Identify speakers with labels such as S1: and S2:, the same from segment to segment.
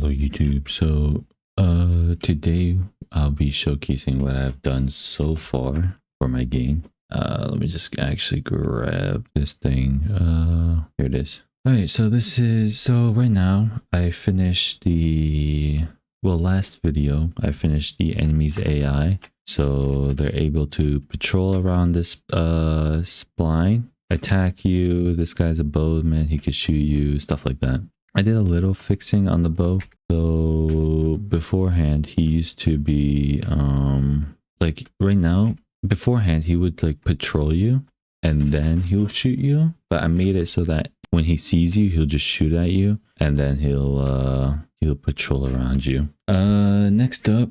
S1: Hello YouTube. Today I'll be showcasing what I've done so far for my game. Let me just actually grab this thing. Here it is. Alright, so right now I finished last video I finished the enemy's AI. So they're able to patrol around this spline, attack you. This guy's a bowman, he could shoot you, stuff like that. I did a little fixing on the bow. So beforehand, he used to be like right now, beforehand he would like patrol you and then he'll shoot you. But I made it so that when he sees you, he'll just shoot at you and then he'll patrol around you. Next up,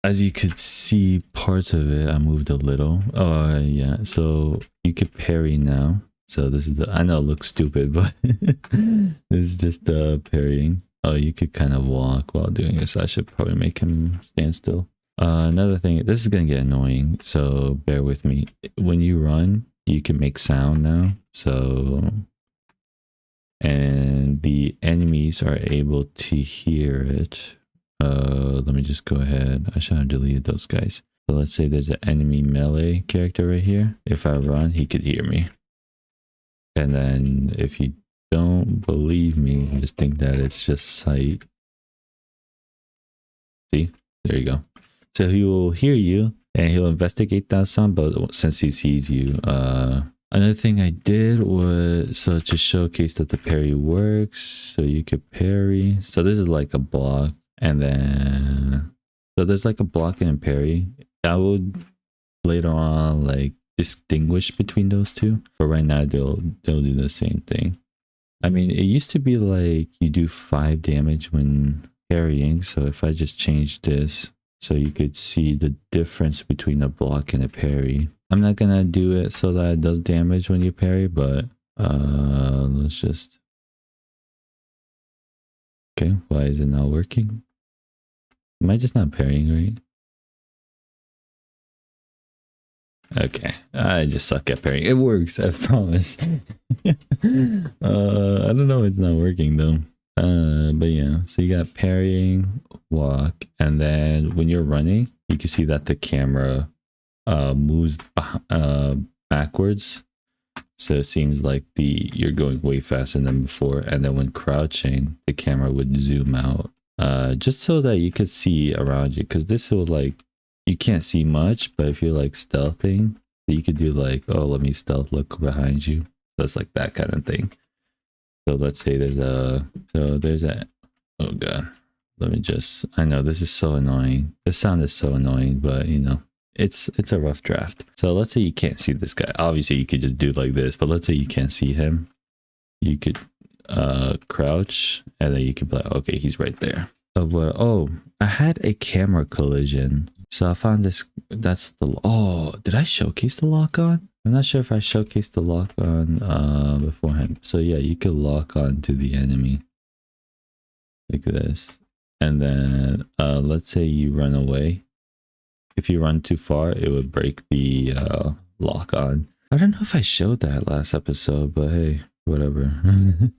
S1: as you could see parts of it, I moved a little. Oh yeah, so you could parry now. So this is I know it looks stupid, but this is just parrying. Oh, you could kind of walk while doing this. I should probably make him stand still. Another thing, this is gonna get annoying, so bear with me. When you run, you can make sound now. So, and the enemies are able to hear it. Let me just go ahead. I should have deleted those guys. So let's say there's an enemy melee character right here. If I run, he could hear me. And then if you don't believe me, just think that it's just sight. See? There you go. So he will hear you and he'll investigate that sound, but since he sees you, another thing I did was so to showcase that the parry works. So you could parry. So this is like a block, and then so there's like a block and a parry. I would later on like distinguish between those two, but right now they'll do the same thing. I mean, it used to be like you do 5 damage when parrying. So if I just change this so you could see the difference between a block and a parry. I'm not gonna do it so that it does damage when you parry, but let's just, okay, why is it not working? Am I just not parrying right? Okay, I just suck at parrying. It works, I promise. I don't know if it's not working though. But yeah, so you got parrying, walk, and then when you're running, you can see that the camera moves backwards. So it seems like you're going way faster than before. And then when crouching, the camera would zoom out, just so that you could see around you. Because this will like, you can't see much, but if you're like stealthing, you could do like, oh, let me stealth look behind you. That's like that kind of thing. So let's say there's a, oh god, let me just, I know this is so annoying. The sound is so annoying, but you know, it's a rough draft. So let's say you can't see this guy. Obviously you could just do like this, but let's say you can't see him. You could crouch and then you could be like, okay, he's right there. Oh, I had a camera collision. So I found this, that's the, oh, did I showcase the lock on? I'm not sure if I showcased the lock on beforehand. So yeah, you could lock on to the enemy like this. And then let's say you run away. If you run too far, it would break the lock on. I don't know if I showed that last episode, but hey, whatever. I'm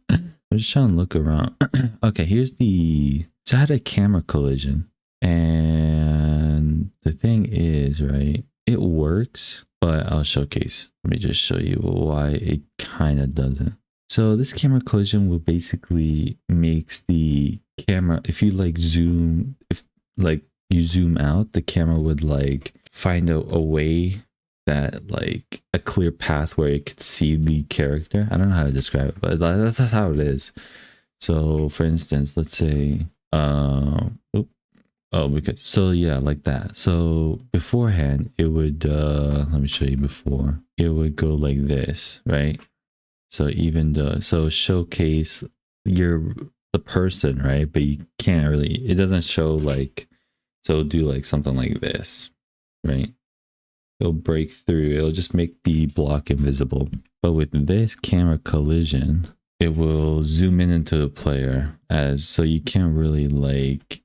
S1: just trying to look around. Okay, here's the, so I had a camera collision. And the thing is, right, it works, but I'll showcase. Let me just show you why it kind of doesn't. So this camera collision will basically makes the camera, if you like zoom, if like you zoom out, the camera would like find a way that like a clear path where it could see the character. I don't know how to describe it, but that's how it is. So for instance, let's say, oh, because so yeah, like that. So beforehand, it would let me show you before. It would go like this, right? So even so showcase the person, right? But you can't really. It doesn't show like. So it'll do like something like this, right? It'll break through. It'll just make the block invisible. But with this camera collision, it will zoom in into the player as so you can't really like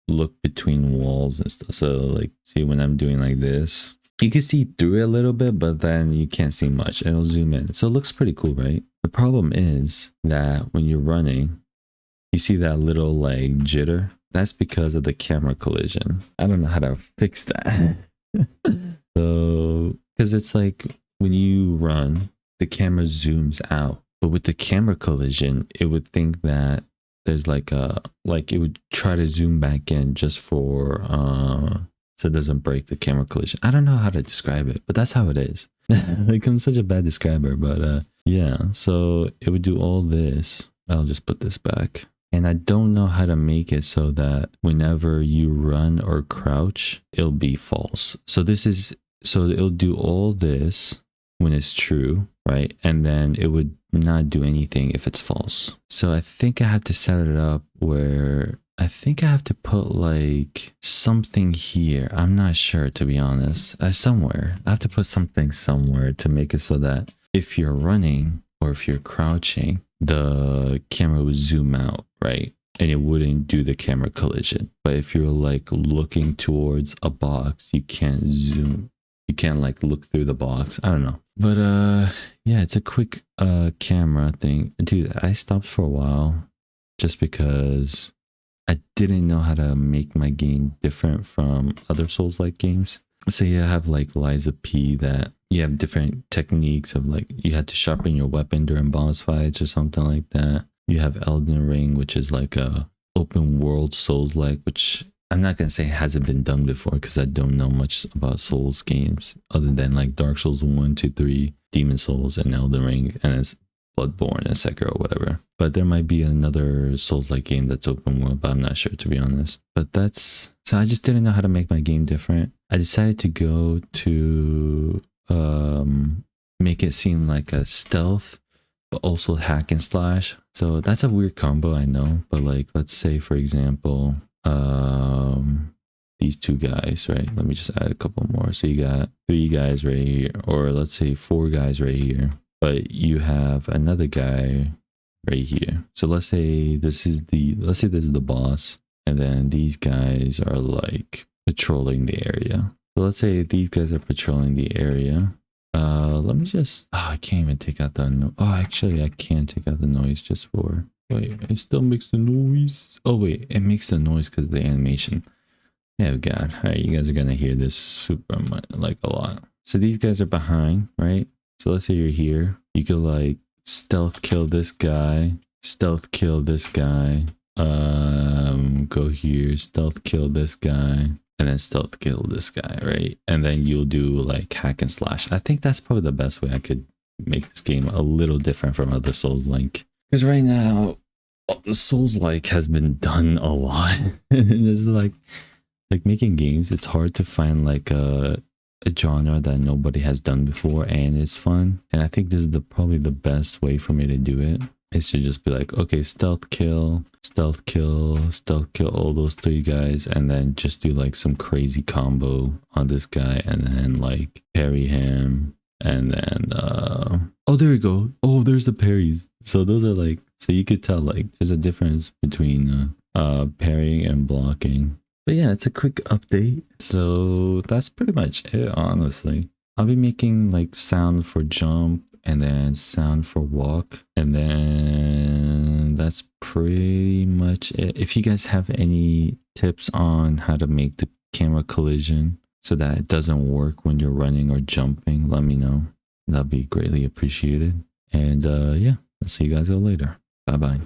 S1: look between walls and stuff. So like see when I'm doing like this, you can see through it a little bit, but then you can't see much. It'll zoom in. So it looks pretty cool, right? The problem is that when you're running, You see that little like jitter? That's because of the camera collision. I don't know how to fix that. So, because it's like when you run, the camera zooms out. But with the camera collision, it would think that there's like it would try to zoom back in just for so it doesn't break the camera collision. I don't know how to describe it, but that's how it is. Like I'm such a bad describer, but yeah, so it would do all this. I'll just put this back. And I don't know how to make it so that whenever you run or crouch, it'll be false. So it'll do all this when it's true, right? And then it would not do anything if it's false. So I think I have to set it up where I think I have to put like something here. I'm not sure, to be honest. Somewhere. I have to put something somewhere to make it so that if you're running or if you're crouching, the camera would zoom out, right? And it wouldn't do the camera collision. But if you're like looking towards a box, you can't zoom. You can't like look through the box. I don't know. But yeah, it's a quick camera thing. Dude, I stopped for a while just because I didn't know how to make my game different from other Souls-like games. So you have like Liza P that you have different techniques of like you had to sharpen your weapon during boss fights or something like that. You have Elden Ring, which is like a open world Souls-like, which I'm not gonna say hasn't been done before because I don't know much about Souls games other than like Dark Souls 1, 2, 3, Demon Souls, and Elden Ring, and it's Bloodborne and Sekiro or whatever. But there might be another Souls-like game that's open world, but I'm not sure, to be honest. But that's so I just didn't know how to make my game different. I decided to go to make it seem like a stealth but also hack and slash. So that's a weird combo, I know, but like let's say for example these two guys, right? Let me just add a couple more. So you got 3 guys right here, or let's say 4 guys right here, but you have another guy right here. So let's say this is the boss, and then these guys are like patrolling the area. So let's say these guys are patrolling the area. Let me just I can't even take out the actually I can take out the noise just for wait, it still makes the noise. Oh wait, it makes the noise because of the animation. Oh god. All right, you guys are gonna hear this super much, like a lot. So these guys are behind, right? So let's say you're here, you could like stealth kill this guy, stealth kill this guy, go here, stealth kill this guy, and then stealth kill this guy, right? And then you'll do like hack and slash. I think that's probably the best way I could make this game a little different from other Souls-like. Because right now, Souls-like has been done a lot. And it's like making games, it's hard to find like a genre that nobody has done before and it's fun. And I think this is probably the best way for me to do it, is to just be like, okay, stealth kill, stealth kill, stealth kill all those 3 guys, and then just do like some crazy combo on this guy, and then like parry him, and then oh, there we go. Oh, there's the parries. So those are like, so you could tell like there's a difference between parrying and blocking. But yeah, it's a quick update. So that's pretty much it, honestly. I'll be making like sound for jump and then sound for walk, and then that's pretty much it. If you guys have any tips on how to make the camera collision so that it doesn't work when you're running or jumping, let me know. That'd be greatly appreciated. And yeah, I'll see you guys all later. Bye bye.